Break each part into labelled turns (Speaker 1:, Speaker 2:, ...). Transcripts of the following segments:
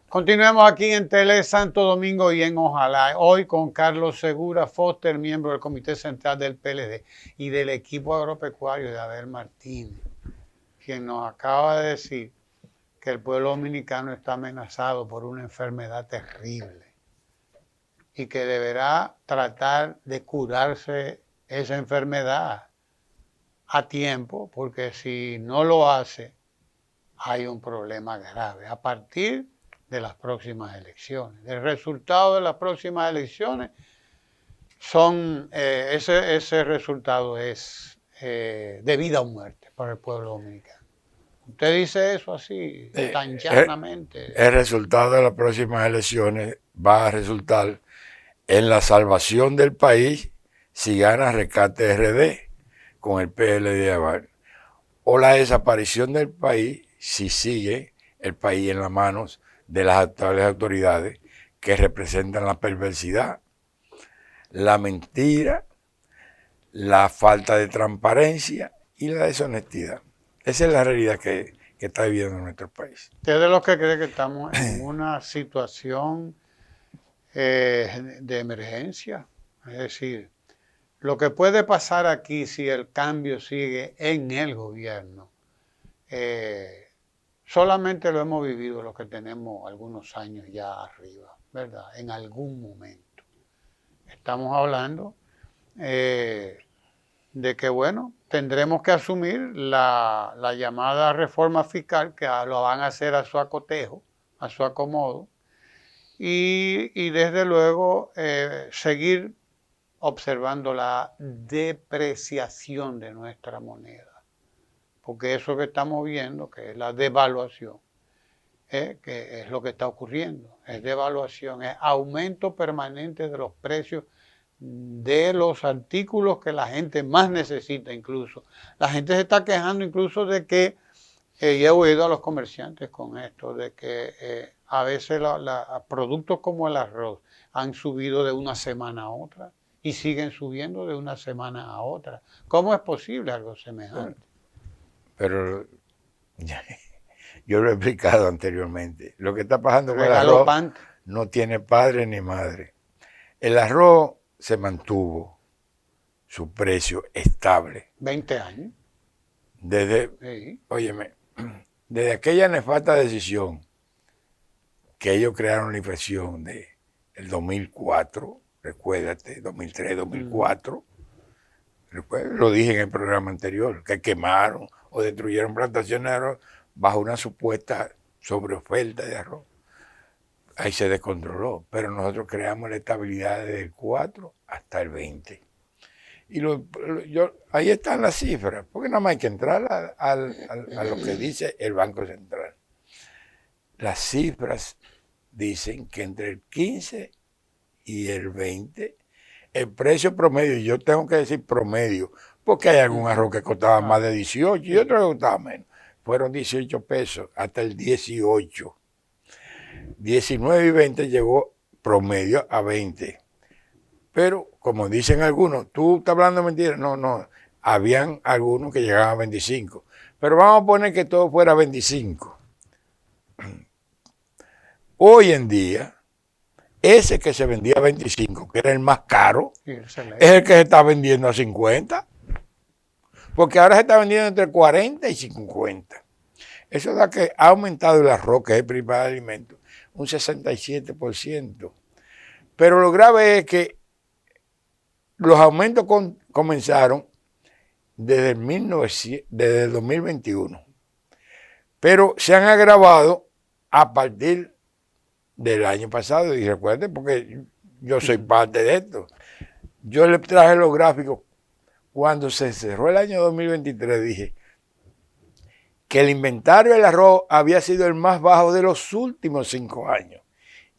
Speaker 1: Continuemos aquí en Tele Santo Domingo y en Ojalá. Hoy con Carlos Segura Foster, miembro del Comité Central del PLD y del equipo agropecuario de Abel Martínez, quien nos acaba de decir que el pueblo dominicano está amenazado por una enfermedad terrible y que deberá tratar de curarse esa enfermedad a tiempo, porque si no lo hace, hay un problema grave a partir de las próximas elecciones. El resultado de las próximas elecciones son, ese resultado es de vida o muerte para el pueblo dominicano. Usted dice eso así, tan llanamente.
Speaker 2: El resultado de las próximas elecciones va a resultar en la salvación del país si gana Rescate RD con el PLD de Abel, o la desaparición del país si sigue el país en las manos de las actuales autoridades que representan la perversidad, la mentira, la falta de transparencia y la deshonestidad. Esa es la realidad que está viviendo nuestro país.
Speaker 1: ¿Usted es de los que cree que estamos en una situación de emergencia? Es decir, lo que puede pasar aquí si el cambio sigue en el gobierno, solamente lo hemos vivido los que tenemos algunos años ya arriba, ¿verdad? En algún momento. Estamos hablando de que, bueno, tendremos que asumir la llamada reforma fiscal, que lo van a hacer a su acotejo, a su acomodo, y desde luego seguir observando la depreciación de nuestra moneda. Porque eso que estamos viendo, que es la devaluación, que es lo que está ocurriendo, es devaluación, es aumento permanente de los precios de los artículos que la gente más necesita incluso. La gente se está quejando incluso de que, y he oído a los comerciantes con esto, de que a veces productos como el arroz han subido de una semana a otra y siguen subiendo de una semana a otra. ¿Cómo es posible algo semejante?
Speaker 2: Pero yo lo he explicado anteriormente. Lo que está pasando con el arroz no tiene padre ni madre. El arroz se mantuvo su precio estable.
Speaker 1: 20 años.
Speaker 2: Óyeme, desde aquella nefasta decisión que ellos crearon la inflación de el 2004, recuérdate, 2003, 2004, lo dije en el programa anterior, que quemaron o destruyeron plantaciones de arroz bajo una supuesta sobreoferta de arroz. Ahí se descontroló, pero nosotros creamos la estabilidad desde el 4 hasta el 20. Y ahí están las cifras, porque nada más hay que entrar a lo que dice el Banco Central. Las cifras dicen que entre el 15 y el 20, el precio promedio, y yo tengo que decir promedio, porque hay algún arroz que costaba más de 18 y otro que costaba menos. Fueron 18 pesos hasta el 18. 19 y 20 llegó promedio a 20. Pero, como dicen algunos, tú estás hablando mentira. No, habían algunos que llegaban a 25. Pero vamos a poner que todo fuera 25. Hoy en día, ese que se vendía a 25, que era el más caro, es el que se está vendiendo a 50. Porque ahora se está vendiendo entre 40 y 50. Eso da que ha aumentado el arroz, que es el principal alimento, un 67%. Pero lo grave es que los aumentos comenzaron desde el 2021. Pero se han agravado a partir del año pasado. Y recuerden, porque yo soy parte de esto. Yo les traje los gráficos. Cuando se cerró el año 2023, dije que el inventario del arroz había sido el más bajo de los últimos 5 años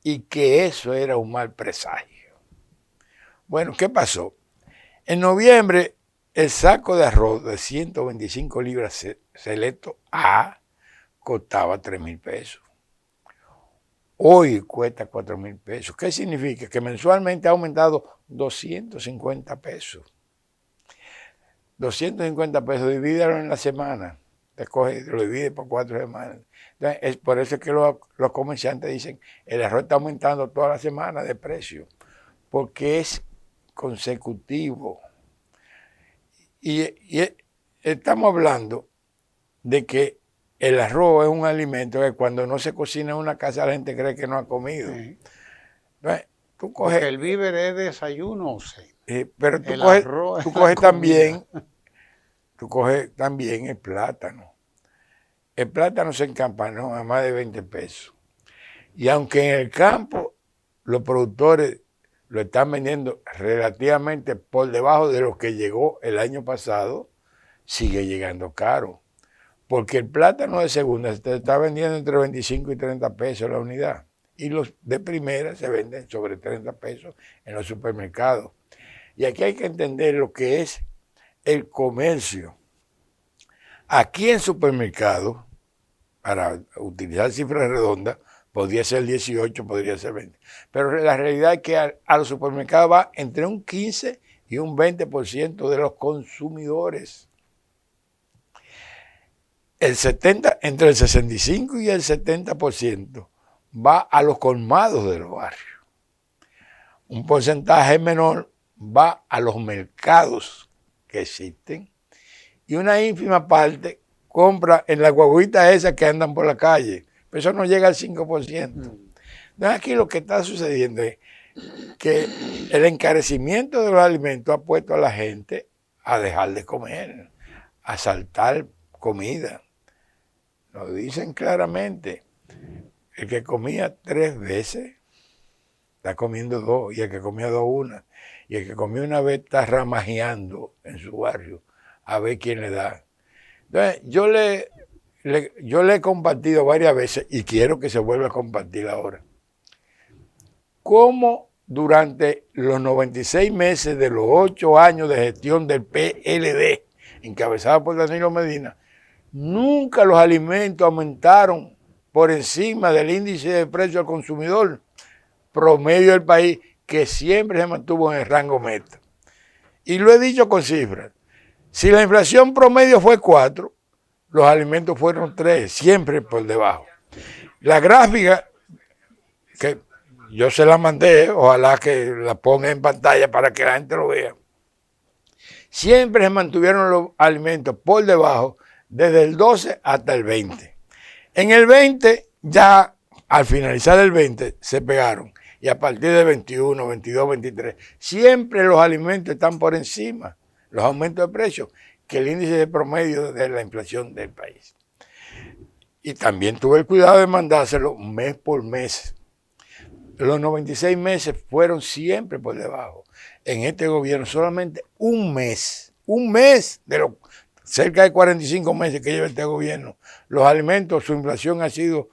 Speaker 2: y que eso era un mal presagio. Bueno, ¿qué pasó? En noviembre, el saco de arroz de 125 libras selecto A costaba 3,000 pesos. Hoy cuesta 4,000 pesos. ¿Qué significa? Que mensualmente ha aumentado 250 pesos. 250 pesos, divídalo en la semana. te coge y lo divide por 4 semanas. Entonces, es por eso que los comerciantes dicen, el arroz está aumentando toda la semana de precio, porque es consecutivo. Y estamos hablando de que el arroz es un alimento que cuando no se cocina en una casa la gente cree que no ha comido.
Speaker 1: Sí.
Speaker 2: Entonces, tú coges,
Speaker 1: porque el víver es desayuno o cena.
Speaker 2: pero tú
Speaker 1: El
Speaker 2: coges,
Speaker 1: arroz
Speaker 2: tú
Speaker 1: es la
Speaker 2: coges
Speaker 1: comida.
Speaker 2: también el plátano. El plátano se encampanó a más de 20 pesos. Y aunque en el campo los productores lo están vendiendo relativamente por debajo de lo que llegó el año pasado, sigue llegando caro. Porque el plátano de segunda se está vendiendo entre 25 y 30 pesos la unidad. Y los de primera se venden sobre 30 pesos en los supermercados. Y aquí hay que entender lo que es el comercio. Aquí en supermercados, para utilizar cifras redondas, podría ser 18, podría ser 20. Pero la realidad es que a los supermercados va entre un 15 y un 20% de los consumidores. Entre el 65 y el 70% va a los colmados de los barrios. Un porcentaje menor va a los mercados que existen y una ínfima parte compra en la guaguita esa que andan por la calle. Pero eso no llega al 5%. Entonces aquí lo que está sucediendo es que el encarecimiento de los alimentos ha puesto a la gente a dejar de comer, a saltar comida. Lo dicen claramente. El que comía 3 veces está comiendo 2, y el que comía 2, 1. Y el que comía una vez está ramajeando en su barrio a ver quién le da. Entonces, yo le he compartido varias veces y quiero que se vuelva a compartir ahora. Cómo durante los 96 meses de los 8 años de gestión del PLD, encabezado por Danilo Medina, nunca los alimentos aumentaron por encima del índice de precio al consumidor promedio del país, que siempre se mantuvo en el rango meta. Y lo he dicho con cifras. Si la inflación promedio fue 4, los alimentos fueron 3, siempre por debajo. La gráfica, que yo se la mandé, ojalá que la ponga en pantalla para que la gente lo vea, siempre se mantuvieron los alimentos por debajo desde el 12 hasta el 20. En el 20, ya al finalizar el 20, se pegaron. Y a partir del 21, 22, 23, siempre los alimentos están por encima, los aumentos de precios, que el índice de promedio de la inflación del país. Y también tuve el cuidado de mandárselo mes por mes. Los 96 meses fueron siempre por debajo. En este gobierno solamente un mes de los cerca de 45 meses que lleva este gobierno, los alimentos, su inflación ha sido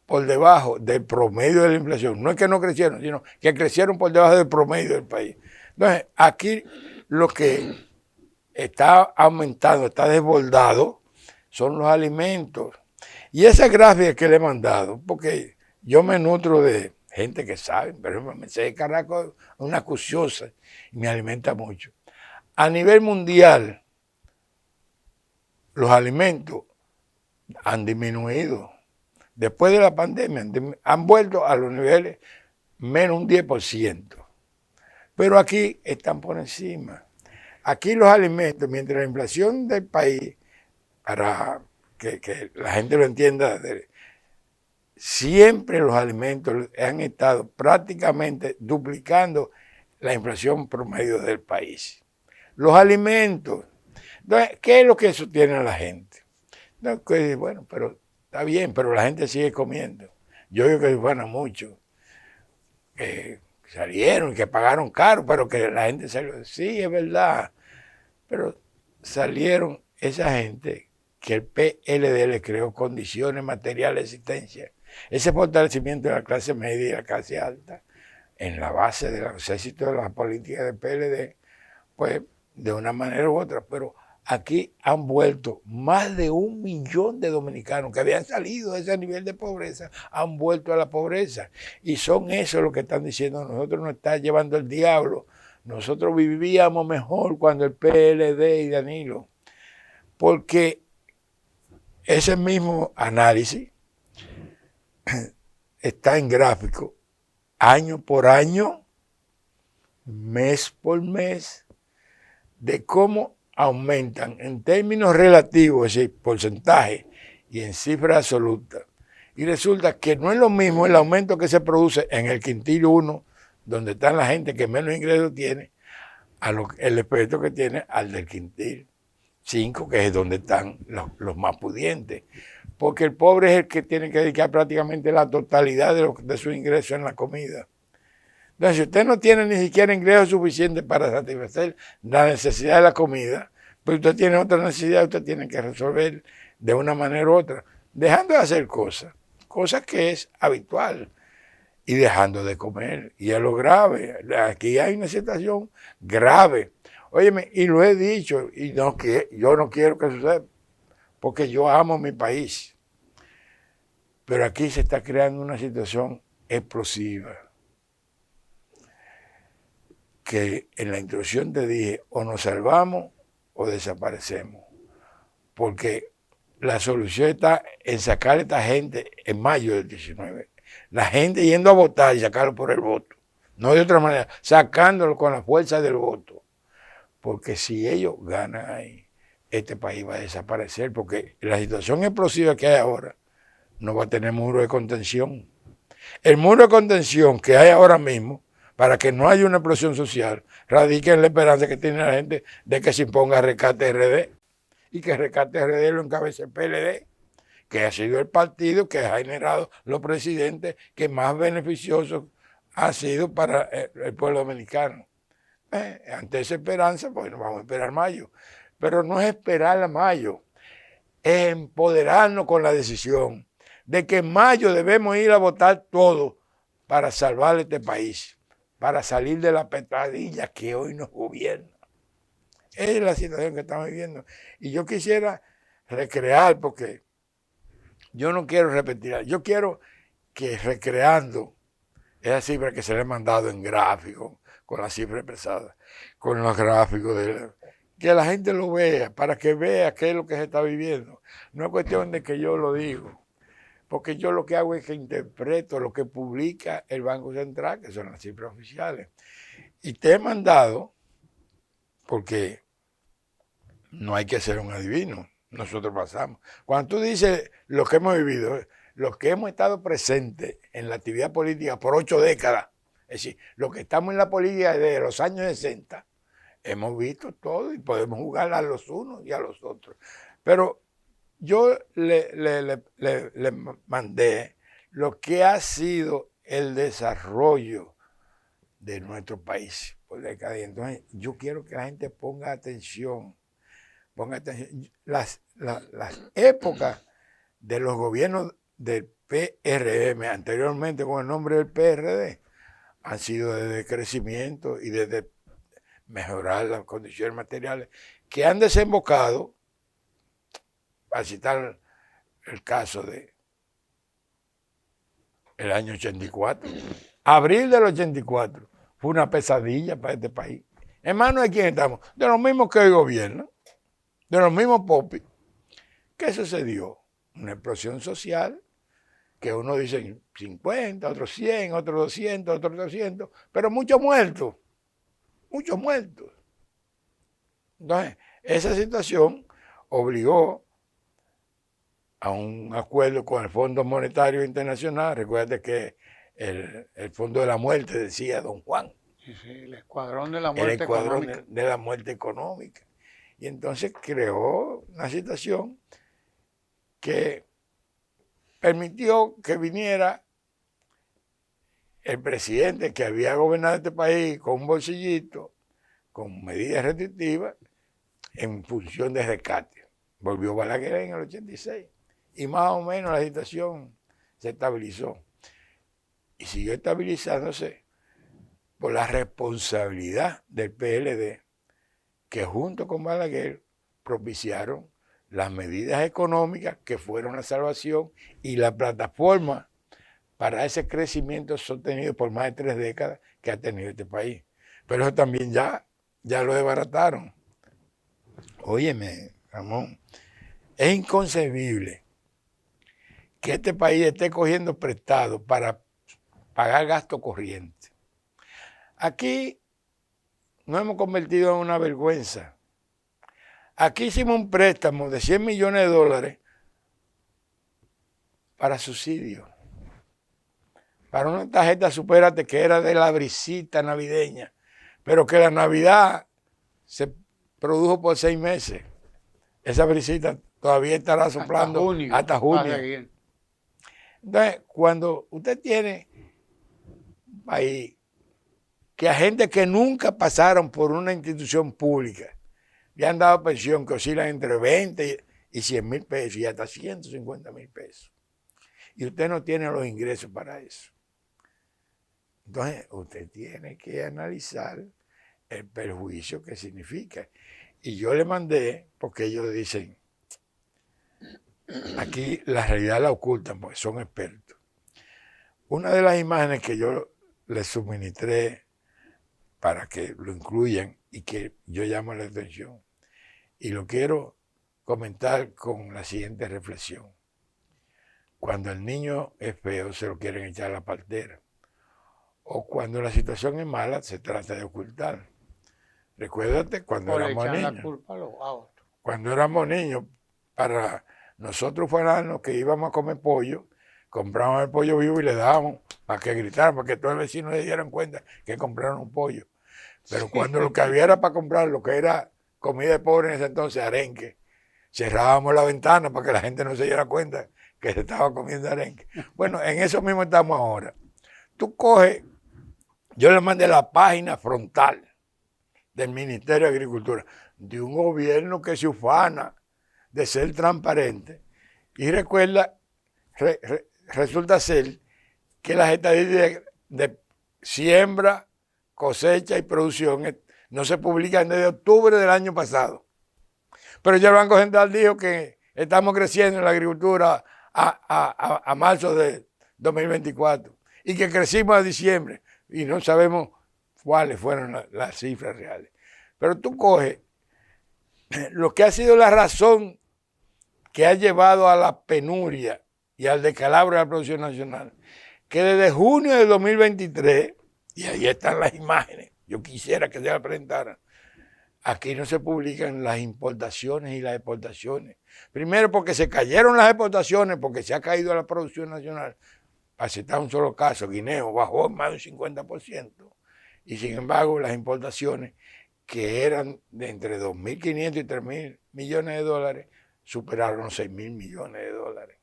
Speaker 2: por debajo del promedio de la inflación. No es que no crecieron, sino que crecieron por debajo del promedio del país. Entonces, aquí lo que está aumentando, está desbordado, son los alimentos. Y esa gráfica que le he mandado, porque yo me nutro de gente que sabe, pero me sé de Caracas, una acuciosa, y me alimenta mucho. A nivel mundial, los alimentos han disminuido. Después de la pandemia han vuelto a los niveles menos un 10%. Pero aquí están por encima. Aquí los alimentos, mientras la inflación del país, para que la gente lo entienda, siempre los alimentos han estado prácticamente duplicando la inflación promedio del país. Los alimentos. Entonces, ¿qué es lo que sostiene a la gente? Entonces, bueno, pero está bien, pero la gente sigue comiendo. Yo digo que van a muchos que salieron y que pagaron caro, pero que la gente salió. Sí, es verdad, pero salieron esa gente que el PLD le creó condiciones materiales de existencia. Ese fortalecimiento de la clase media y la clase alta, en la base de los éxitos de las políticas del PLD, pues de una manera u otra, pero aquí han vuelto más de 1 millón de dominicanos que habían salido de ese nivel de pobreza, han vuelto a la pobreza. Y son eso lo que están diciendo, nosotros nos está llevando el diablo. Nosotros vivíamos mejor cuando el PLD y Danilo. Porque ese mismo análisis está en gráfico, año por año, mes por mes, de cómo aumentan en términos relativos, es decir, porcentaje y en cifra absoluta. Y resulta que no es lo mismo el aumento que se produce en el quintil 1, donde está la gente que menos ingresos tiene, el efecto que tiene al del quintil 5, que es donde están los más pudientes. Porque el pobre es el que tiene que dedicar prácticamente la totalidad de su ingreso en la comida. Entonces, si usted no tiene ni siquiera ingresos suficientes para satisfacer la necesidad de la comida, pues usted tiene otra necesidad, usted tiene que resolver de una manera u otra, dejando de hacer cosas que es habitual, y dejando de comer. Y es lo grave. Aquí hay una situación grave. Óyeme, y lo he dicho, y yo no quiero que suceda, porque yo amo mi país. Pero aquí se está creando una situación explosiva, que en la introducción te dije, o nos salvamos o desaparecemos. Porque la solución está en sacar a esta gente en mayo del 19. La gente yendo a votar y sacarlo por el voto. No de otra manera, sacándolo con la fuerza del voto. Porque si ellos ganan ahí, este país va a desaparecer. Porque la situación explosiva que hay ahora no va a tener muro de contención. El muro de contención que hay ahora mismo, para que no haya una explosión social, radica en la esperanza que tiene la gente de que se imponga Rescate RD. Y que Rescate RD lo encabece el PLD, que ha sido el partido que ha generado los presidentes que más beneficiosos ha sido para el pueblo dominicano. Ante esa esperanza, pues nos vamos a esperar mayo. Pero no es esperar a mayo, es empoderarnos con la decisión de que en mayo debemos ir a votar todos para salvar este país, para salir de la pesadilla que hoy nos gobierna. Es la situación que estamos viviendo. Y yo quisiera recrear, porque yo no quiero repetir, yo quiero que recreando esa cifra que se le ha mandado en gráfico, con la cifra expresada, con los gráficos, que la gente lo vea, para que vea qué es lo que se está viviendo. No es cuestión de que yo lo digo, porque yo lo que hago es que interpreto lo que publica el Banco Central, que son las cifras oficiales. Y te he mandado, porque no hay que ser un adivino, nosotros pasamos. Cuando tú dices lo que hemos vivido, los que hemos estado presentes en la actividad política por 8 décadas, es decir, los que estamos en la política desde los años 60, hemos visto todo y podemos jugar a los unos y a los otros. Pero yo le mandé lo que ha sido el desarrollo de nuestro país por décadas. Entonces, yo quiero que la gente ponga atención. Las épocas de los gobiernos del PRM, anteriormente con el nombre del PRD, han sido de crecimiento y de mejorar las condiciones materiales, que han desembocado, para citar el caso de el año 84, abril del 84, fue una pesadilla para este país. ¿En manos de quién estamos? De los mismos que hoy gobiernan, de los mismos popis. ¿Qué sucedió? Una explosión social, que uno dice 50, otros 100, otros 200, otros 300, pero muchos muertos. Muchos muertos. Entonces, esa situación obligó a un acuerdo con el Fondo Monetario Internacional. Recuerda que el Fondo de la Muerte, decía don Juan.
Speaker 1: Sí, el escuadrón de la muerte económica.
Speaker 2: El escuadrón de la muerte económica. Y entonces creó una situación que permitió que viniera el presidente que había gobernado este país con un bolsillito, con medidas restrictivas, en función de rescate. Volvió Balaguer en el 86 y más o menos la situación se estabilizó. Y siguió estabilizándose por la responsabilidad del PLD, que junto con Balaguer propiciaron las medidas económicas que fueron la salvación y la plataforma para ese crecimiento sostenido por más de 3 décadas que ha tenido este país. Pero eso también ya lo desbarataron. Óyeme, Ramón, Es inconcebible que este país esté cogiendo prestado para pagar gasto corriente. Aquí nos hemos convertido en una vergüenza. Aquí hicimos un préstamo de 100 millones de dólares para subsidios, para una tarjeta Supérate que era de la brisita navideña, pero que la Navidad se produjo por 6 meses. Esa brisita todavía estará soplando hasta junio. Entonces, cuando usted tiene un país que a gente que nunca pasaron por una institución pública le han dado pensión que oscilan entre 20 y 100 mil pesos y hasta 150 mil pesos, y usted no tiene los ingresos para eso, entonces usted tiene que analizar el perjuicio que significa. Y yo le mandé, porque ellos dicen, aquí la realidad la ocultan porque son expertos. Una de las imágenes que yo les suministré para que lo incluyan y que yo llamo la atención, y lo quiero comentar con la siguiente reflexión. Cuando el niño es feo, se lo quieren echar a la partera. O cuando la situación es mala, se trata de ocultar. Recuérdate cuando éramos niños. La culpa a otros. Cuando éramos niños, para nosotros fuéramos que íbamos a comer pollo, comprábamos el pollo vivo y le dábamos para que gritaran, para que todos los vecinos se dieran cuenta que compraron un pollo. Pero cuando lo que había era para comprar lo que era comida de pobre en ese entonces, arenque, cerrábamos la ventana para que la gente no se diera cuenta que se estaba comiendo arenque. Bueno, en eso mismo estamos ahora. Tú coges, yo le mandé la página frontal del Ministerio de Agricultura, de un gobierno que se ufana de ser transparente, y recuerda, resulta ser que las estadísticas de siembra, cosecha y producción no se publican desde octubre del año pasado. Pero ya el Banco Central dijo que estamos creciendo en la agricultura a marzo de 2024 y que crecimos a diciembre y no sabemos cuáles fueron las cifras reales. Pero tú coges lo que ha sido la razón que ha llevado a la penuria y al descalabro de la producción nacional, que desde junio de 2023, y ahí están las imágenes, yo quisiera que se las presentaran, aquí no se publican las importaciones y las exportaciones. Primero porque se cayeron las exportaciones, porque se ha caído la producción nacional. Para citar un solo caso, Guineo bajó más de un 50%. Y sin embargo, las importaciones, que eran de entre 2.500 y 3.000 millones de dólares, superaron los 6.000 millones de dólares.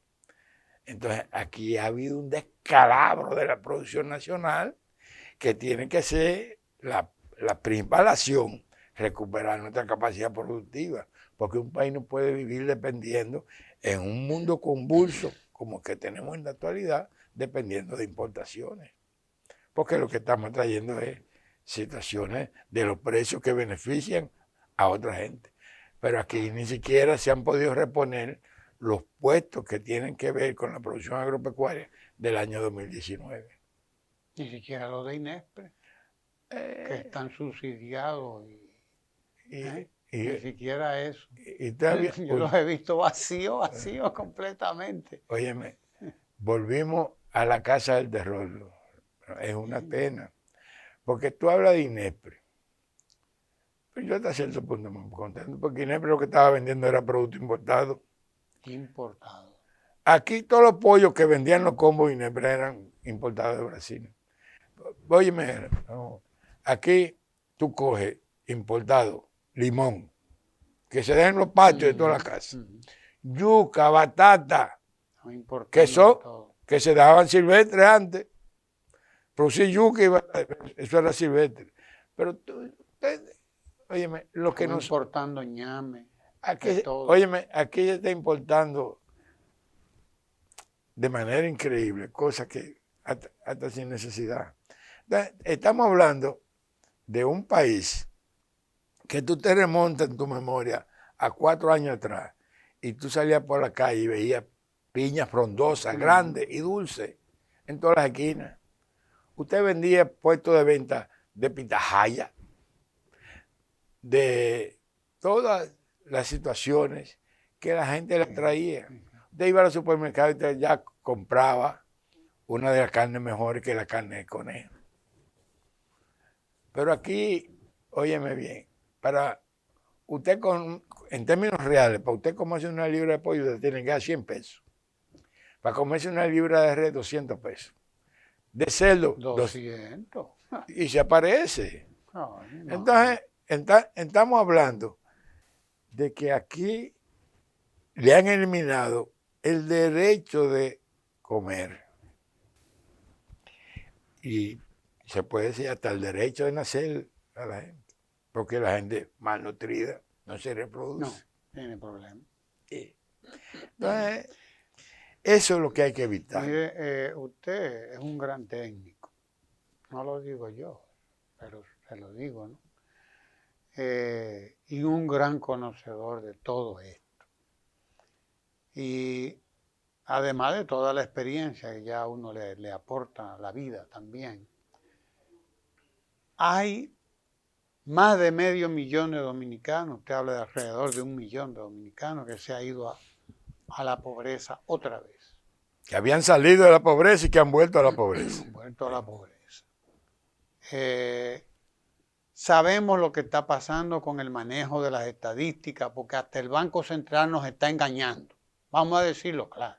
Speaker 2: Entonces, aquí ha habido un descalabro de la producción nacional que tiene que ser la principal acción, recuperar nuestra capacidad productiva, porque un país no puede vivir dependiendo en un mundo convulso como el que tenemos en la actualidad, dependiendo de importaciones, porque lo que estamos trayendo es situaciones de los precios que benefician a otra gente. Pero aquí ni siquiera se han podido reponer los puestos que tienen que ver con la producción agropecuaria del año 2019.
Speaker 1: Ni siquiera los de INESPRE, que están subsidiados ni siquiera eso. Yo los he visto vacíos completamente.
Speaker 2: Óyeme, volvimos a la casa del terror. Es una pena. Porque tú hablas de INESPRE. Pero yo hasta cierto punto me contento, porque INESPRE lo que estaba vendiendo era producto importado.
Speaker 1: Importado.
Speaker 2: Aquí todos los pollos que vendían los combos INESPRE eran importados de Brasil. Óyeme, aquí tú coges importado limón, que se deja en los patios de todas las casas, yuca, batata, que se daban silvestres antes. Producir yuca y batata, eso era silvestre. Pero óyeme, lo que nos...
Speaker 1: importando ñame.
Speaker 2: Óyeme, aquí se está importando de manera increíble, cosas que hasta sin necesidad. Entonces, estamos hablando de un país que tú te remontas en tu memoria a 4 años atrás y tú salías por la calle y veías piñas frondosas, grandes y dulces en todas las esquinas. Usted vendía puestos de venta de pitahaya, de todas las situaciones que la gente la traía. Usted iba al supermercado y usted ya compraba una de las carnes mejores que la carne de conejo. Pero aquí, óyeme bien, para usted en términos reales, para usted comerse una libra de pollo, usted tiene que dar 100 pesos. Para comerse una libra de res, 200 pesos. De cerdo,
Speaker 1: 200.
Speaker 2: Y se aparece.
Speaker 1: No.
Speaker 2: Entonces, estamos hablando de que aquí le han eliminado el derecho de comer. Y se puede decir hasta el derecho de nacer a la gente. Porque la gente malnutrida no se reproduce.
Speaker 1: No, tiene problema.
Speaker 2: Entonces, eso es lo que hay que evitar.
Speaker 1: Mire, usted es un gran técnico. No lo digo yo, pero se lo digo, ¿no? Y un gran conocedor de todo esto. Y además de toda la experiencia que ya uno le aporta a la vida también. Hay más de 500.000 de dominicanos, usted habla de alrededor de 1 millón de dominicanos que se ha ido a la pobreza otra vez.
Speaker 2: Que habían salido de la pobreza y que han vuelto a la pobreza.
Speaker 1: Han vuelto a la pobreza. Sabemos lo que está pasando con el manejo de las estadísticas, porque hasta el Banco Central nos está engañando. Vamos a decirlo claro.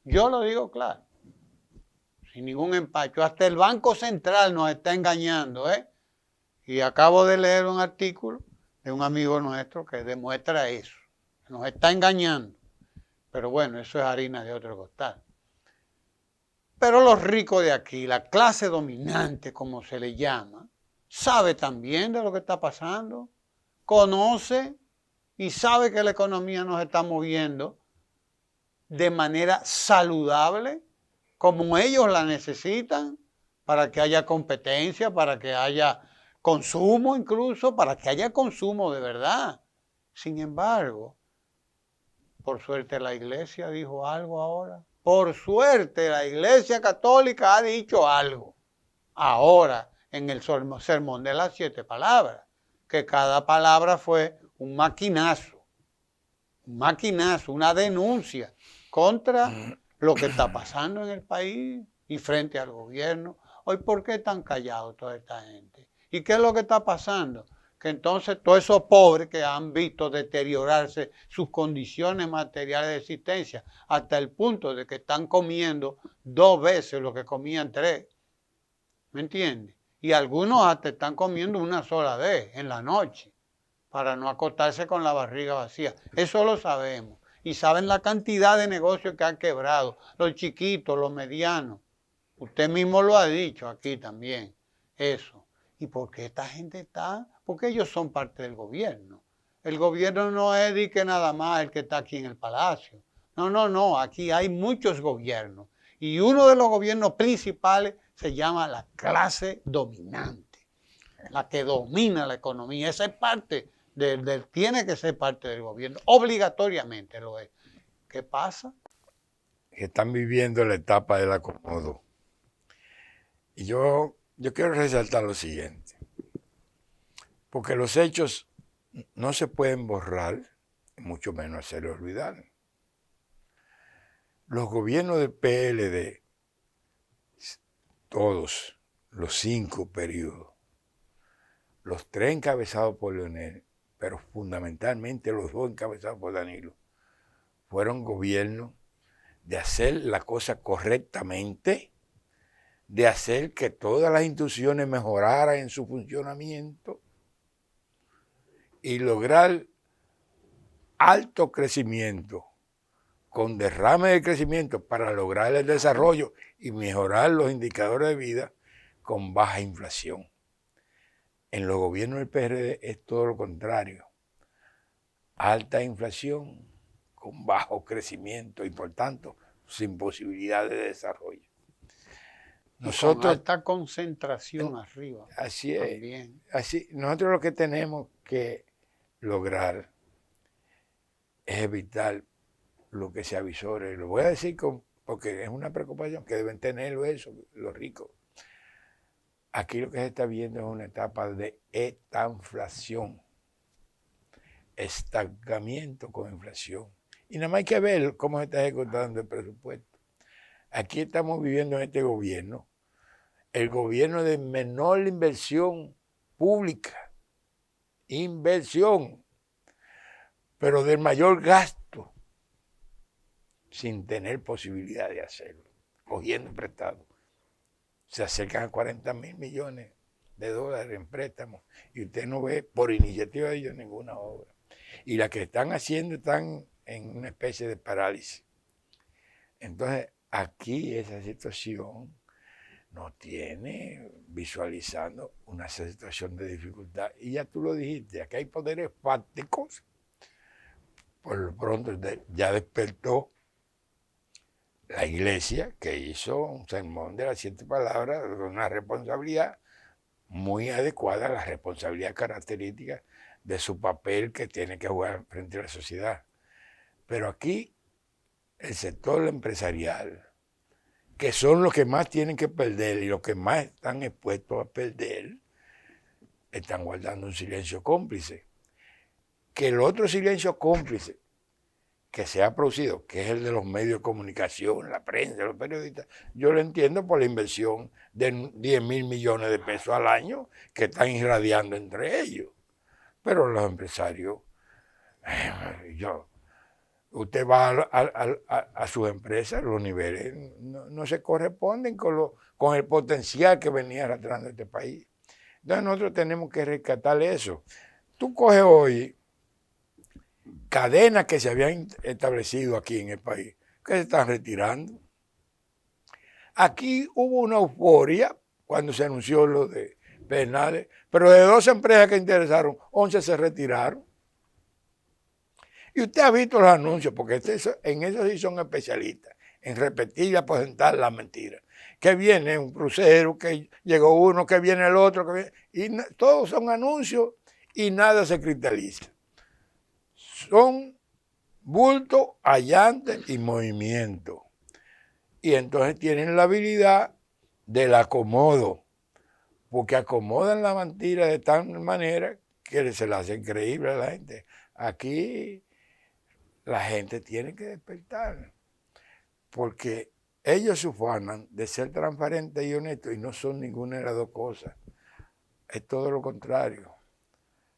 Speaker 1: Yo lo digo claro, sin ningún empacho. Hasta el Banco Central nos está engañando, ¿eh? Y acabo de leer un artículo de un amigo nuestro que demuestra eso. Nos está engañando. Pero bueno, eso es harina de otro costal. Pero los ricos de aquí, la clase dominante, como se le llama, sabe también de lo que está pasando, conoce y sabe que la economía nos está moviendo de manera saludable, como ellos la necesitan, para que haya competencia, para que haya consumo incluso, para que haya consumo de verdad. Sin embargo, por suerte la iglesia dijo algo ahora. Por suerte la iglesia católica ha dicho algo ahora en el sermón de las 7 palabras, que cada palabra fue un maquinazo, una denuncia contra lo que está pasando en el país y frente al gobierno. Hoy, ¿por qué están callados toda esta gente? ¿Y qué es lo que está pasando? Que entonces todos esos pobres que han visto deteriorarse sus condiciones materiales de existencia hasta el punto de que están comiendo 2 veces lo que comían 3, ¿me entiendes? Y algunos hasta están comiendo una sola vez en la noche para no acostarse con la barriga vacía. Eso lo sabemos. Y saben la cantidad de negocios que han quebrado, los chiquitos, los medianos. Usted mismo lo ha dicho aquí también, eso. ¿Y por qué esta gente está? Porque ellos son parte del gobierno. El gobierno no es de que nada más el que está aquí en el palacio. No, aquí hay muchos gobiernos. Y uno de los gobiernos principales se llama la clase dominante, la que domina la economía. Esa es parte tiene que ser parte del gobierno, obligatoriamente lo es. ¿Qué pasa?
Speaker 2: Que están viviendo la etapa del acomodo. Y yo quiero resaltar lo siguiente, porque los hechos no se pueden borrar, mucho menos hacer olvidar. Los gobiernos del PLD, todos, los 5 periodos, los 3 encabezados por Leonel, pero fundamentalmente los 2 encabezados por Danilo, fueron gobiernos de hacer la cosa correctamente, de hacer que todas las instituciones mejoraran en su funcionamiento y lograr alto crecimiento, con derrame de crecimiento para lograr el desarrollo y mejorar los indicadores de vida con baja inflación. En los gobiernos del PRD es todo lo contrario. Alta inflación con bajo crecimiento y por tanto sin posibilidad de desarrollo.
Speaker 1: Nosotros, con alta concentración arriba.
Speaker 2: Así es. También. Así, nosotros lo que tenemos que lograr es evitar lo que se avisore. Lo voy a decir porque es una preocupación que deben tenerlo eso, los ricos. Aquí lo que se está viendo es una etapa de estanflación, estancamiento con inflación Y nada más hay que ver cómo se está ejecutando el presupuesto. Aquí estamos viviendo en este gobierno, el gobierno de menor inversión pública, pero del mayor gasto, sin tener posibilidad de hacerlo, cogiendo prestado. Se acercan a 40.000 millones de dólares en préstamos y usted no ve por iniciativa de ellos ninguna obra. Y las que están haciendo están en una especie de parálisis. Entonces, aquí esa situación nos tiene visualizando una situación de dificultad. Y ya tú lo dijiste, aquí hay poderes fácticos. Por lo pronto ya despertó la iglesia, que hizo un sermón de las 7 palabras, con una responsabilidad muy adecuada a la responsabilidad característica de su papel que tiene que jugar frente a la sociedad. Pero aquí el sector empresarial, que son los que más tienen que perder y los que más están expuestos a perder, están guardando un silencio cómplice. Que el otro silencio cómplice que se ha producido, que es el de los medios de comunicación, la prensa, los periodistas, yo lo entiendo por la inversión de 10.000 millones de pesos al año que están irradiando entre ellos. Pero los empresarios, usted va a sus empresas, los niveles no se corresponden con el potencial que venía arrastrando este país. Entonces nosotros tenemos que rescatar eso. Tú coges hoy cadenas que se habían establecido aquí en el país, que se están retirando. Aquí hubo una euforia cuando se anunció lo de Bernales, pero de 12 empresas que interesaron, 11 se retiraron. Y usted ha visto los anuncios, porque en eso sí son especialistas, en repetir y aposentar las mentiras. Que viene un crucero, que llegó uno, que viene el otro, y todos son anuncios y nada se cristaliza. Son bulto, allante y movimiento. Y entonces tienen la habilidad del acomodo, porque acomodan la mentira de tal manera que se la hacen creíble a la gente. Aquí la gente tiene que despertar, porque ellos se ufanan de ser transparentes y honestos y no son ninguna de las dos cosas. Es todo lo contrario.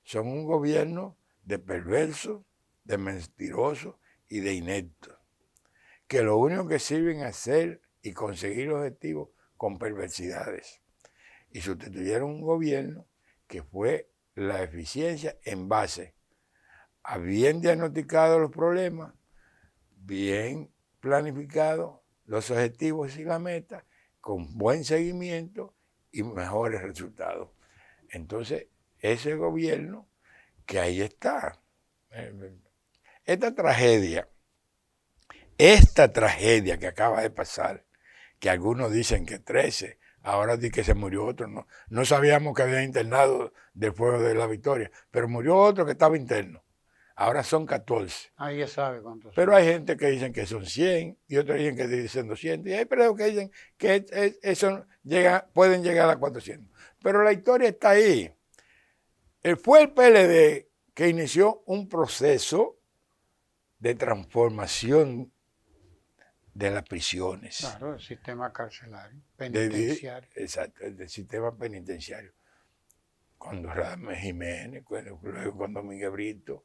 Speaker 2: Son un gobierno de perversos, de mentirosos y de ineptos, que lo único que sirven es hacer y conseguir objetivos con perversidades. Y sustituyeron un gobierno que fue la eficiencia en base a bien diagnosticados los problemas, bien planificados los objetivos y la meta, con buen seguimiento y mejores resultados. Entonces, ese gobierno que ahí está. Esta tragedia que acaba de pasar, que algunos dicen que 13, ahora dicen que se murió otro, no sabíamos que había internado del fuego de la Victoria, pero murió otro que estaba interno. Ahora son 14.
Speaker 1: Ahí ya sabe cuántos.
Speaker 2: Pero hay gente que dicen que son 100 y otros dicen que dicen 200. Y hay periodistas que dicen que eso pueden llegar a 400. Pero la historia está ahí. Fue el PLD que inició un proceso de transformación de las prisiones.
Speaker 1: Claro, el sistema carcelario, penitenciario.
Speaker 2: Exacto, el sistema penitenciario. Cuando Radamés Jiménez, cuando Miguel Brito,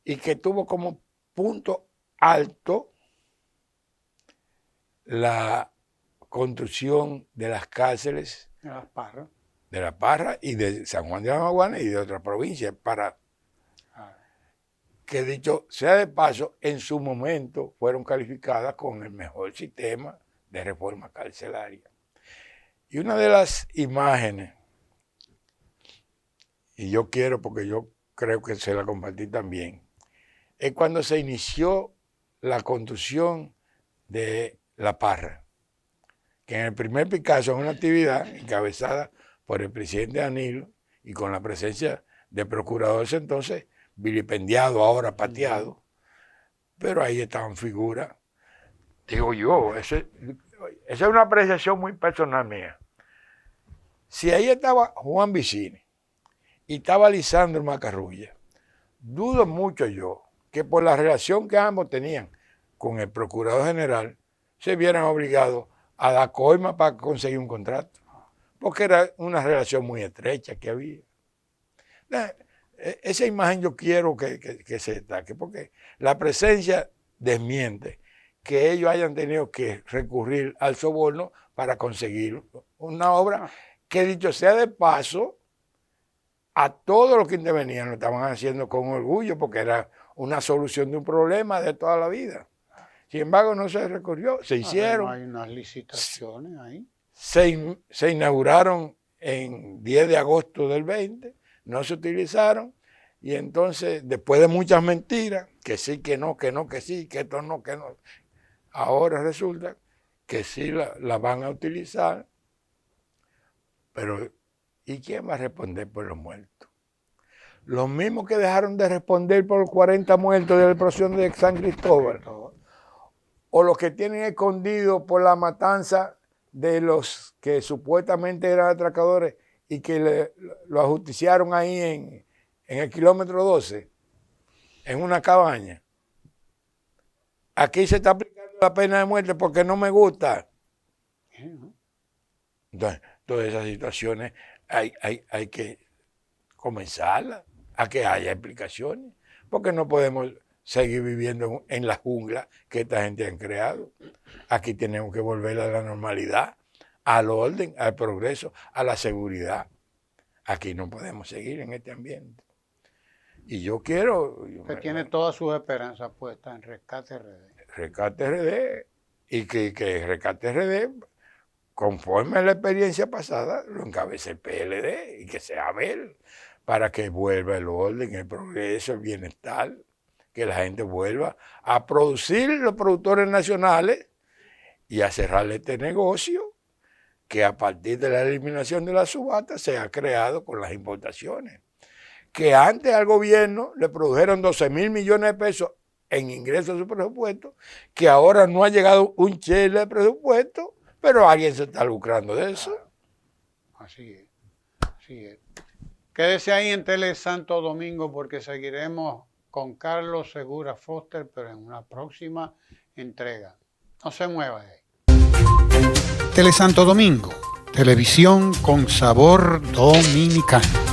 Speaker 2: y que tuvo como punto alto la construcción de las cárceles de La Parra y de San Juan de la Maguana y de otras provincias, para que, dicho sea de paso, en su momento fueron calificadas con el mejor sistema de reforma carcelaria. Y una de las imágenes, y yo quiero, porque yo creo que se la compartí también, es cuando se inició la construcción de La Parra, que en el primer Picasso es una actividad encabezada por el presidente Danilo y con la presencia del procurador ese entonces, vilipendiado, ahora pateado, pero ahí estaban figuras. Digo yo, esa es una apreciación muy personal mía. Si ahí estaba Juan Vicini y estaba Lisandro Macarrulla, dudo mucho yo que por la relación que ambos tenían con el procurador general, se vieran obligados a dar coima para conseguir un contrato, porque era una relación muy estrecha que había. Esa imagen yo quiero que se destaque, porque la presencia desmiente que ellos hayan tenido que recurrir al soborno para conseguir una obra que, dicho sea de paso, a todos los que intervenían lo estaban haciendo con orgullo, porque era una solución de un problema de toda la vida. Sin embargo, no se recurrió, se hicieron.
Speaker 1: Hay unas licitaciones ahí.
Speaker 2: Se inauguraron en 10 de agosto del 20, no se utilizaron, y entonces, después de muchas mentiras, que sí, que no, que sí, que esto no, que no, ahora resulta que sí la van a utilizar, pero ¿y quién va a responder por los muertos? Los mismos que dejaron de responder por los 40 muertos de la explosión de San Cristóbal, o los que tienen escondido por la matanza de los que supuestamente eran atracadores y que lo ajusticiaron ahí en el kilómetro 12, en una cabaña. Aquí se está aplicando la pena de muerte porque no me gusta. Entonces, todas esas situaciones hay que comenzarlas, a que haya explicaciones, porque no podemos seguir viviendo en la jungla que esta gente ha creado. Aquí tenemos que volver a la normalidad, al orden, al progreso, a la seguridad. Aquí no podemos seguir en este ambiente. Y yo quiero...
Speaker 1: Usted tiene todas sus esperanzas puestas en Rescate RD.
Speaker 2: Rescate RD, y que Rescate RD, conforme a la experiencia pasada, lo encabece el PLD, y que sea Abel, para que vuelva el orden, el progreso, el bienestar, que la gente vuelva a producir los productores nacionales y a cerrarle este negocio que a partir de la eliminación de la subasta se ha creado con las importaciones. Que antes al gobierno le produjeron 12,000 millones de pesos en ingresos a su presupuesto, que ahora no ha llegado un chele de presupuesto, pero alguien se está lucrando de eso.
Speaker 1: Así es, así es. Quédese ahí en Tele Santo Domingo porque seguiremos con Carlos Segura Foster, pero en una próxima entrega. No se mueva de ahí. Tele Santo Domingo, televisión con sabor dominicano.